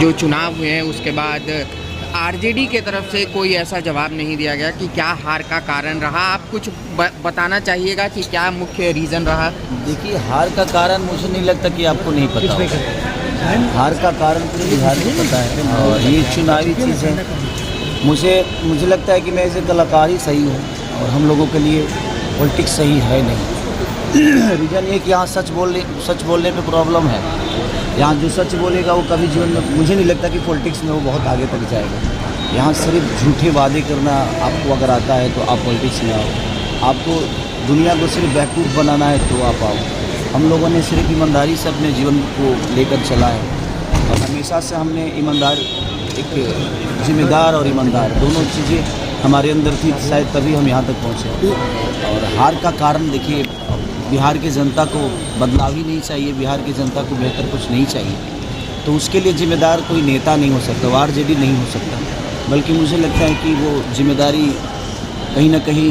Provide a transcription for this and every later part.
जो चुनाव हुए हैं उसके बाद आरजेडी के तरफ से कोई ऐसा जवाब नहीं दिया गया कि क्या हार का कारण रहा। आप कुछ बताना चाहिएगा कि क्या मुख्य रीज़न रहा। देखिए, हार का कारण मुझे नहीं लगता कि आपको नहीं पता होगा। हार का कारण पूरे बिहार को पता है और ये चुनावी चीज़ है। मुझे लगता है कि मैं ऐसे कलाकार ही सही हूँ और हम लोगों के लिए पॉलिटिक्स सही है नहीं। रीज़न ये कि यहाँ सच बोलने पे प्रॉब्लम है। यहाँ जो सच बोलेगा वो कभी जीवन में, मुझे नहीं लगता कि पॉलिटिक्स में वो बहुत आगे तक जाएगा। यहाँ सिर्फ झूठे वादे करना आपको अगर आता है तो आप पॉलिटिक्स में आओ। आपको दुनिया को सिर्फ बेवकूफ़ बनाना है तो आप आओ। हम लोगों ने सिर्फ ईमानदारी से अपने जीवन को लेकर चला है और हमेशा से हमने एक जिम्मेदार और ईमानदार दोनों चीज़ें हमारे अंदर थी, शायद तभी हम यहाँ तक पहुँचे। और हार का कारण देखिए, बिहार की जनता को बदलाव ही नहीं चाहिए, बिहार की जनता को बेहतर कुछ नहीं चाहिए, तो उसके लिए जिम्मेदार कोई नेता नहीं हो सकता, वो आरजेडी नहीं हो सकता। बल्कि मुझे लगता है कि वो जिम्मेदारी कहीं ना कहीं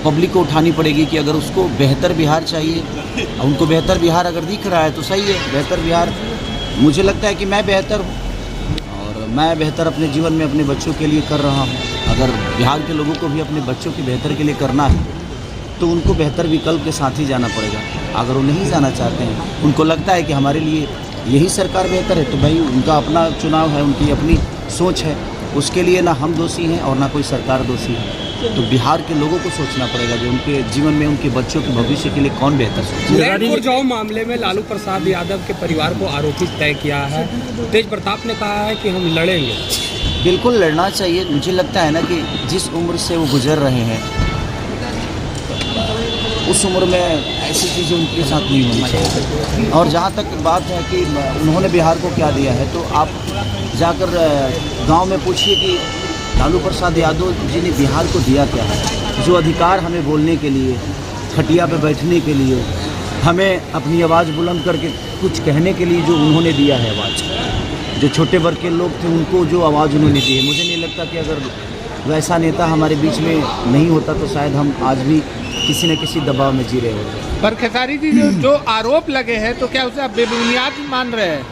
पब्लिक को उठानी पड़ेगी कि अगर उसको बेहतर बिहार चाहिए, उनको बेहतर बिहार अगर दिख रहा है तो सही है। बेहतर बिहार, मुझे लगता है कि मैं बेहतर हूँ और मैं बेहतर अपने जीवन में अपने बच्चों के लिए कर रहा हूँ। अगर बिहार के लोगों को भी अपने बच्चों के बेहतर के लिए करना है तो उनको बेहतर विकल्प के साथ ही जाना पड़ेगा। अगर वो नहीं जाना चाहते हैं, उनको लगता है कि हमारे लिए यही सरकार बेहतर है, तो भाई उनका अपना चुनाव है, उनकी अपनी सोच है। उसके लिए ना हम दोषी हैं और ना कोई सरकार दोषी है। तो बिहार के लोगों को सोचना पड़ेगा जो उनके जीवन में उनके बच्चों के भविष्य के लिए कौन बेहतर सोचेगा। लैंड जाओ मामले में लालू प्रसाद यादव के परिवार को आरोपित तय किया है। तेज प्रताप ने कहा है कि हम लड़ेंगे। बिल्कुल लड़ना चाहिए। मुझे लगता है ना कि जिस उम्र से वो गुजर रहे हैं उस उम्र में ऐसी चीज़ें उनके साथ नहीं होनी चाहिए। और जहाँ तक बात है कि उन्होंने बिहार को क्या दिया है, तो आप जाकर गांव में पूछिए कि लालू प्रसाद यादव जी ने बिहार को दिया क्या है। जो अधिकार हमें बोलने के लिए, खटिया पे बैठने के लिए, हमें अपनी आवाज़ बुलंद करके कुछ कहने के लिए जो उन्होंने दिया है आवाज़, जो छोटे वर्ग के लोग थे उनको जो आवाज़ उन्होंने दी है, मुझे नहीं लगता कि अगर वैसा नेता हमारे बीच में नहीं होता तो शायद हम आज भी किसी न किसी दबाव में जी रहे होते। पर खेसारी जी जो आरोप लगे हैं तो क्या उसे आप बेबुनियाद मान रहे हैं?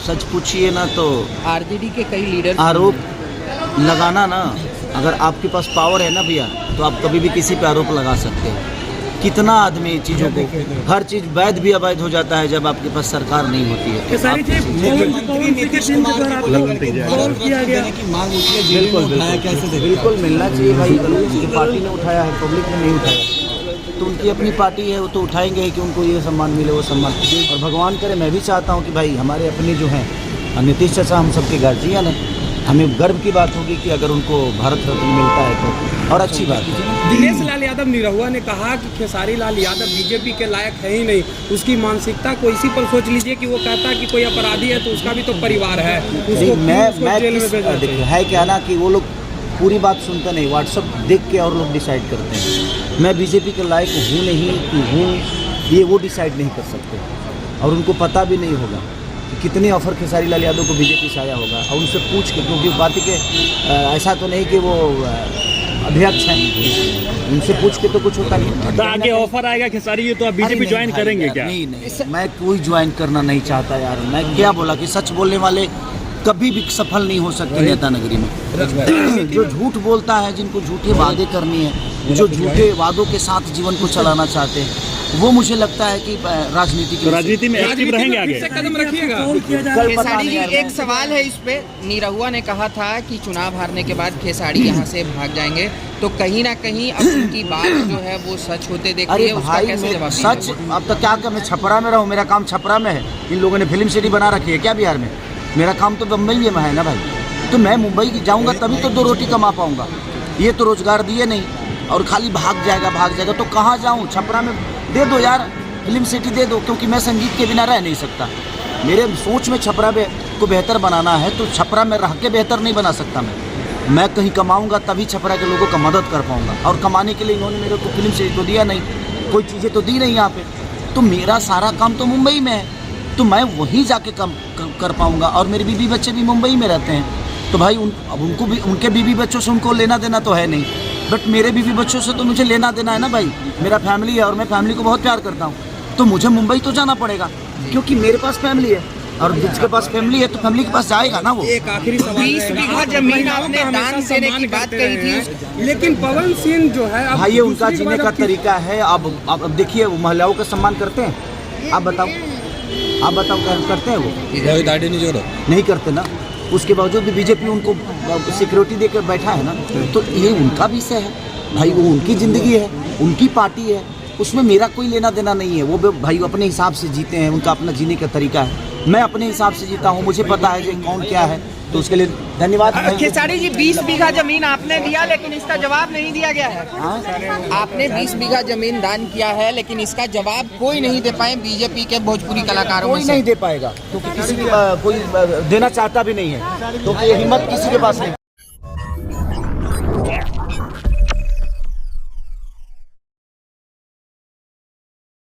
सच पूछिए ना तो आरजेडी के कई लीडर आरोप लगाना ना, अगर आपके पास पावर है ना भैया, तो आप कभी भी किसी पे आरोप लगा सकते हैं। कितना आदमी चीज़ों को, हर चीज़ वैध भी अवैध हो जाता है जब आपके पास सरकार नहीं होती है। बिल्कुल मिलना चाहिए भाई। उनकी पार्टी ने उठाया है, पब्लिक ने नहीं उठाया, तो उनकी अपनी पार्टी है, वो तो उठाएंगे ही कि उनको ये सम्मान मिले, वो सम्मान। और भगवान करे, मैं भी चाहता हूँ कि भाई हमारे अपने जो हैं नीतीश चाचा हम सबके गार्जियन हैं, हमें गर्व की बात होगी कि अगर उनको भारत रत्न मिलता है तो, और अच्छी बात है। दिनेश लाल यादव निरहुआ ने कहा कि खेसारी लाल यादव बीजेपी के लायक है ही नहीं। उसकी मानसिकता को इसी पर सोच लीजिए कि वो कहता है कि कोई अपराधी है तो उसका भी तो परिवार है, है क्या ना कि वो लोग पूरी बात सुनते नहीं, व्हाट्सअप देख के और लोग डिसाइड करते हैं। मैं बीजेपी के लायक हूँ नहीं कि हूँ, ये वो डिसाइड नहीं कर सकते और उनको पता भी नहीं होगा कितने ऑफर खेसारी लाल यादव को बीजेपी से आया होगा। और उनसे पूछ के, क्योंकि पार्टी के ऐसा तो नहीं कि वो अध्यक्ष हैं, उनसे पूछ के तो कुछ होता नहीं। तो आगे ऑफर आएगा खेसारी, तो आप बीजेपी ज्वाइन करेंगे क्या? नहीं, मैं कोई ज्वाइन करना नहीं चाहता यार। मैं क्या बोला कि सच बोलने वाले कभी भी सफल नहीं हो सकते नेता नगरी में। जो झूठ बोलता है, जिनको झूठे वादे करनी है, जो झूठे वादों के साथ जीवन को चलाना चाहते हैं, वो मुझे लगता है कि राजनीति में एक्टिव रहेंगे आगे। कदम रखिएगा। खेसारी जी, एक सवाल है इस पे। निरहुआ ने कहा था कि चुनाव हारने के बाद खेसारी यहाँ से भाग जाएंगे, तो कहीं ना कहीं अब उनकी बात जो है वो सच होते देखती है, उसका कैसे जवाब? सच अब तो क्या कर, मैं छपरा में रहूँ, मेरा काम छपरा में है। इन लोगों ने फिल्म सिटी बना रखी है क्या बिहार में? मेरा काम तो बम्बई में है ना भाई। तो मैं मुंबई जाऊँगा तभी तो 2 रोटी कमा पाऊँगा। ये तो रोजगार दिए नहीं और खाली भाग जाएगा तो कहाँ जाऊँ? छपरा में दे दो यार, फिल्म सिटी दे दो, क्योंकि मैं संगीत के बिना रह नहीं सकता। मेरे सोच में छपरा को बेहतर बनाना है, तो छपरा में रह के बेहतर नहीं बना सकता मैं कहीं कमाऊंगा तभी छपरा के लोगों का मदद कर पाऊंगा। और कमाने के लिए इन्होंने मेरे को फिल्म सिटी तो दिया नहीं, कोई चीज़ें तो दी नहीं यहाँ पे। तो मेरा सारा काम तो मुंबई में है, तो मैं वहीं जाके काम कर पाऊंगा। और मेरे बीवी बच्चे भी मुंबई में रहते हैं, तो भाई अब उनको भी, उनके बीवी बच्चों से उनको लेना देना तो है नहीं, बट मेरे बीवी बच्चों से तो मुझे लेना देना है ना भाई। मेरा फैमिली है और मैं फैमिली को बहुत प्यार करता हूँ, तो मुझे मुंबई तो जाना पड़ेगा क्योंकि मेरे पास फैमिली है। और जिसके पास फैमिली है तो फैमिली के पास जाएगा ना वो। एक आखिरी सवाल 20 बीघा जमीन आपने दान देने की बात कही थी, लेकिन पवन सिंह जो है अब भाई ये उनका दूसरी जीने बार का अब किस- तरीका है। अब देखिए वो महिलाओं का सम्मान करते हैं, आप बताओ करते हैं वो? नहीं करते ना, उसके बावजूद भी बीजेपी उनको सिक्योरिटी देकर बैठा है ना, तो ये उनका विषय है भाई, वो उनकी ज़िंदगी है, उनकी पार्टी है, उसमें मेरा कोई लेना देना नहीं है। वो भाई अपने हिसाब से जीते हैं, उनका अपना जीने का तरीका है, मैं अपने हिसाब से जीता हूँ, मुझे पता है कि कौन क्या है, तो उसके लिए धन्यवाद। खेसारी जी 20 बीघा जमीन आपने दिया लेकिन इसका जवाब नहीं दिया गया है। आपने 20 बीघा जमीन दान किया है लेकिन इसका जवाब कोई नहीं दे पाए बीजेपी के भोजपुरी कलाकारों कोई में से। नहीं दे पाएगा, क्योंकि किसी की कोई देना चाहता भी नहीं है, क्योंकि ये हिम्मत किसी के पास नहीं।